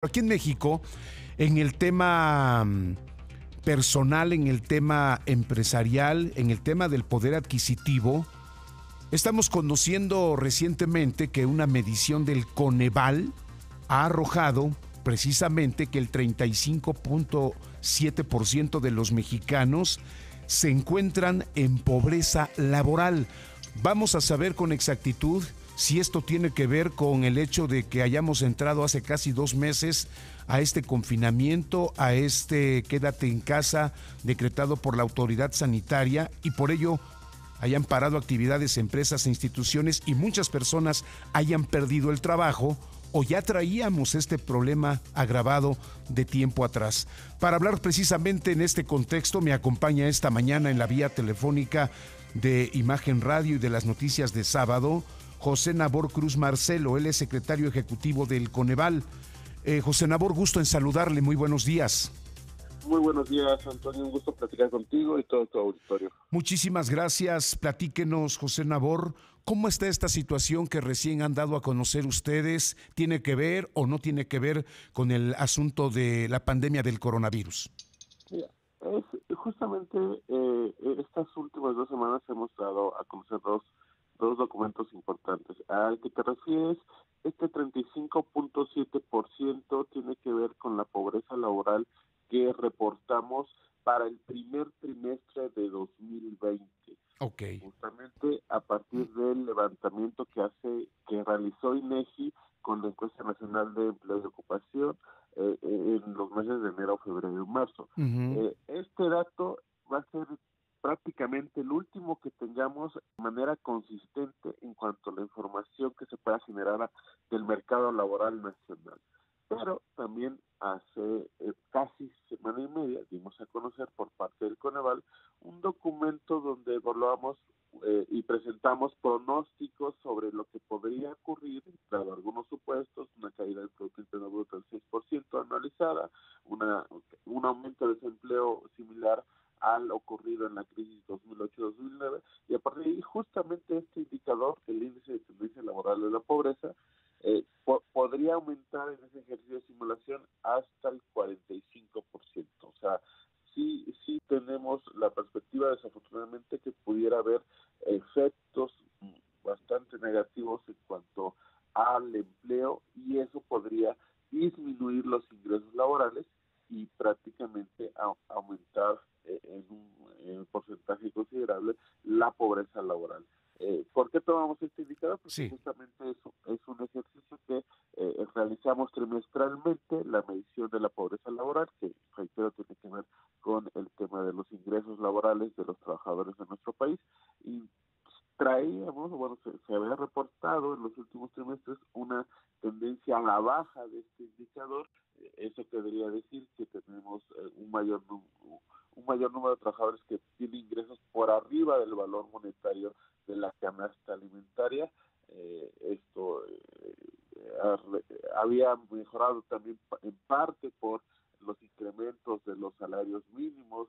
Aquí en México, en el tema personal, en el tema empresarial, en el tema del poder adquisitivo, estamos conociendo recientemente que una medición del Coneval ha arrojado precisamente que el 35.7% de los mexicanos se encuentran en pobreza laboral. Vamos a saber con exactitud si esto tiene que ver con el hecho de que hayamos entrado hace casi 2 meses a este confinamiento, a este quédate en casa decretado por la autoridad sanitaria y por ello hayan parado actividades, empresas e instituciones y muchas personas hayan perdido el trabajo o ya traíamos este problema agravado de tiempo atrás. Para hablar precisamente en este contexto me acompaña esta mañana en la vía telefónica de Imagen Radio y de las noticias de sábado, José Nabor Cruz Marcelo, él es secretario ejecutivo del Coneval. José Nabor, gusto en saludarle, muy buenos días. Muy buenos días, Antonio, un gusto platicar contigo y todo tu auditorio. Muchísimas gracias, platíquenos, José Nabor, ¿cómo está esta situación que recién han dado a conocer ustedes? ¿Tiene que ver o no tiene que ver con el asunto de la pandemia del coronavirus? Mira, justamente estas últimas 2 semanas hemos dado a conocer dos documentos importantes. Al que te refieres, este 35.7% tiene que ver con la pobreza laboral que reportamos para el primer trimestre de 2020. Okay. Justamente a partir del levantamiento que realizó INEGI con la encuesta nacional de empleo y ocupación en los meses de enero, febrero y marzo. Uh-huh. Este dato va a ser prácticamente el último que tengamos de manera consistente en cuanto a la información que se pueda generar del mercado laboral nacional. Pero también hace casi semana y media dimos a conocer por parte del Coneval un documento donde evaluamos y presentamos pronósticos sobre lo que podría ocurrir, dado algunos supuestos, una caída del Producto Interno Bruto del 6% anualizada, un aumento de desempleo similar al ocurrido en la crisis 2008-2009, y a partir de ahí justamente este indicador, el índice de tendencia laboral de la pobreza, podría aumentar en ese ejercicio de simulación hasta el 45%. O sea, sí tenemos la perspectiva, desafortunadamente, que pudiera haber efectos bastante negativos en cuanto al empleo, y eso podría disminuir los ingresos laborales y prácticamente aumentar en un porcentaje considerable la pobreza laboral. ¿Por qué tomamos este indicador? Porque sí, justamente es un ejercicio que realizamos trimestralmente, la medición de la pobreza laboral, que reitero tiene que ver con el tema de los ingresos laborales de los trabajadores de nuestro país, y traíamos, se había reportado en los últimos trimestres una tendencia a la baja de este indicador. Eso querría decir que tenemos un mayor número de trabajadores que tienen ingresos por arriba del valor monetario de la canasta alimentaria. Esto había mejorado también en parte por los incrementos de los salarios mínimos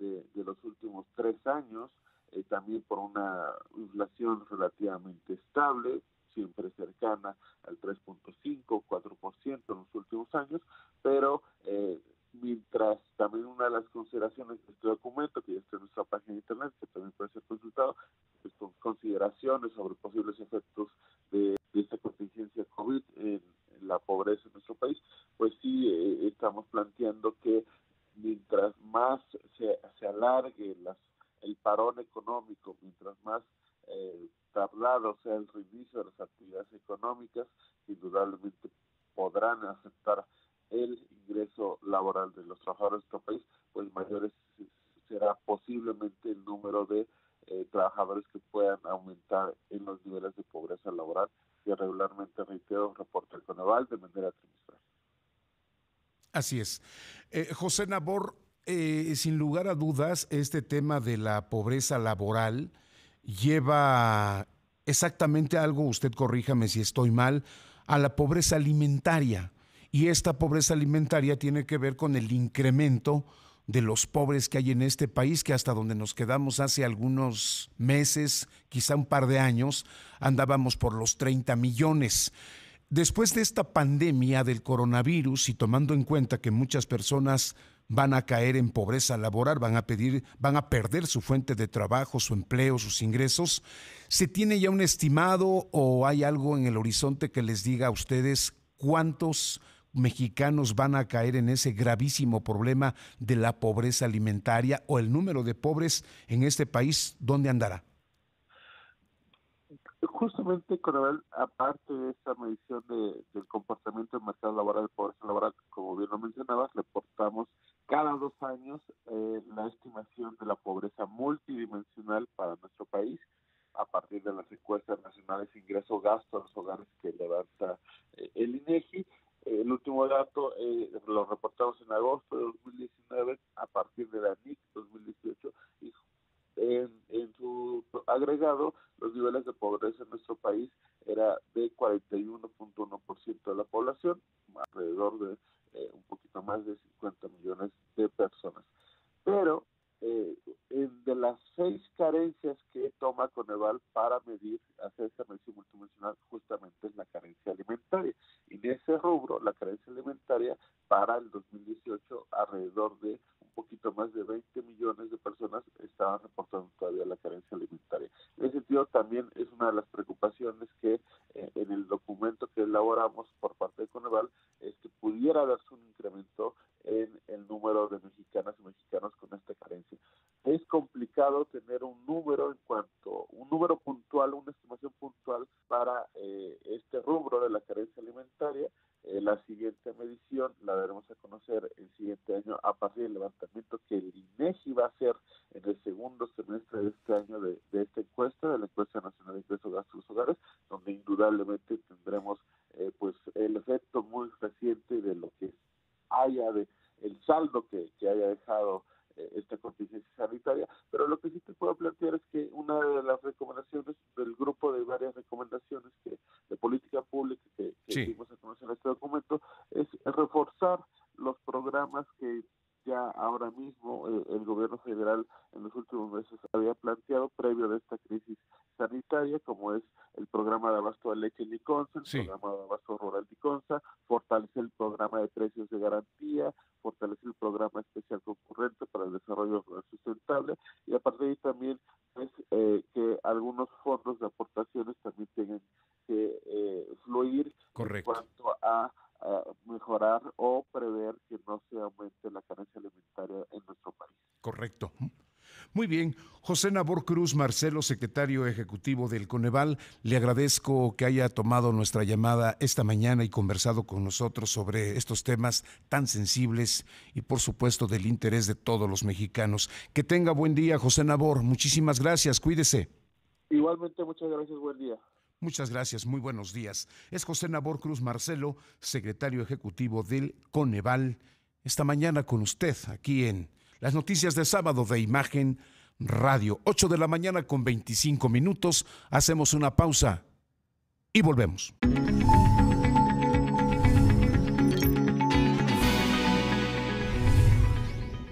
de los últimos 3 años, también por una inflación relativamente estable, siempre cercana al 3.5, 4% en los últimos años, pero mientras también una de las consideraciones de este documento, que ya está en nuestra página de internet, que también puede ser consultado, pues con consideraciones sobre posibles efectos de esta contingencia COVID en la pobreza en nuestro país, pues sí estamos planteando que mientras más se alargue el parón económico, mientras más tardado sea el reinicio de las actividades económicas, indudablemente podrán afectar el ingreso laboral de los trabajadores de nuestro país, pues mayor será posiblemente el número de trabajadores que puedan aumentar en los niveles de pobreza laboral, que regularmente, reitero, reporta el Coneval de manera trimestral. Así es. José Nabor, sin lugar a dudas, este tema de la pobreza laboral lleva exactamente algo, usted corríjame si estoy mal, a la pobreza alimentaria. Y esta pobreza alimentaria tiene que ver con el incremento de los pobres que hay en este país, que hasta donde nos quedamos hace algunos meses, quizá un par de años, andábamos por los 30 millones. Después de esta pandemia del coronavirus y tomando en cuenta que muchas personas van a caer en pobreza laboral, van a perder su fuente de trabajo, su empleo, sus ingresos, ¿se tiene ya un estimado o hay algo en el horizonte que les diga a ustedes cuántos mexicanos van a caer en ese gravísimo problema de la pobreza alimentaria o el número de pobres en este país, dónde andará? Justamente, Coronel, aparte de esta medición del comportamiento del mercado laboral, de pobreza laboral, como bien lo mencionabas, reportamos cada 2 años la estimación de la pobreza multidimensional para nuestro país a partir de las encuestas nacionales ingreso-gasto a los hogares que levanta el INEGI. El último dato lo reportamos en agosto de 2019 a partir de la NIC 2018 y en su agregado, los niveles de pobreza en nuestro país era de 41.1% de la población, alrededor de un poquito más de 50 millones de personas. Pero de las 6 carencias que toma Coneval para hacer esta medición multidimensional, justamente es la carencia alimentaria. Y en ese rubro, la carencia alimentaria, para el 2018, alrededor de un poquito más de 20 millones de personas estaban reportando todavía la carencia alimentaria. En ese sentido, también es una de las preocupaciones que en el documento que elaboramos por parte de Coneval es que pudiera darse un incremento en el número de mexicanas y mexicanos con esta carencia. Es complicado tener un número puntual, una estimación puntual para este rubro de la carencia alimentaria. La siguiente medición la daremos a conocer el siguiente año a partir del levantamiento que el INEGI va a hacer en el segundo semestre de este año de esta encuesta, de la encuesta nacional de ingresos gastos de los hogares, donde indudablemente tendremos pues el efecto muy reciente de lo que haya de el saldo que haya dejado esta contingencia sanitaria, pero lo que sí te puedo plantear es que una de las recomendaciones del grupo de varias recomendaciones de política pública que Sí. dimos a conocer en este documento es reforzar los programas que ya ahora mismo el gobierno federal en los últimos meses había planteado previo de esta crisis sanitaria, como es el programa de abasto de leche Liconza, el Sí. programa de abasto rural Liconza, fortalecer el programa de precios de garantía, fortalecer el programa especial concurrente para el desarrollo rural sustentable y a partir de ahí también es que algunos fondos de aportaciones también tienen que fluir. Correcto. En cuanto a mejorar o prever que no se aumente la carencia alimentaria en nuestro país. Correcto. Muy bien. José Nabor Cruz Marcelo, secretario ejecutivo del Coneval, le agradezco que haya tomado nuestra llamada esta mañana y conversado con nosotros sobre estos temas tan sensibles y por supuesto del interés de todos los mexicanos. Que tenga buen día, José Nabor. Muchísimas gracias. Cuídese. Igualmente, muchas gracias. Buen día. Muchas gracias, muy buenos días. Es José Nabor Cruz Marcelo, secretario ejecutivo del Coneval, esta mañana con usted aquí en las noticias de sábado de Imagen Radio. 8 de la mañana con 25 minutos. Hacemos una pausa y volvemos.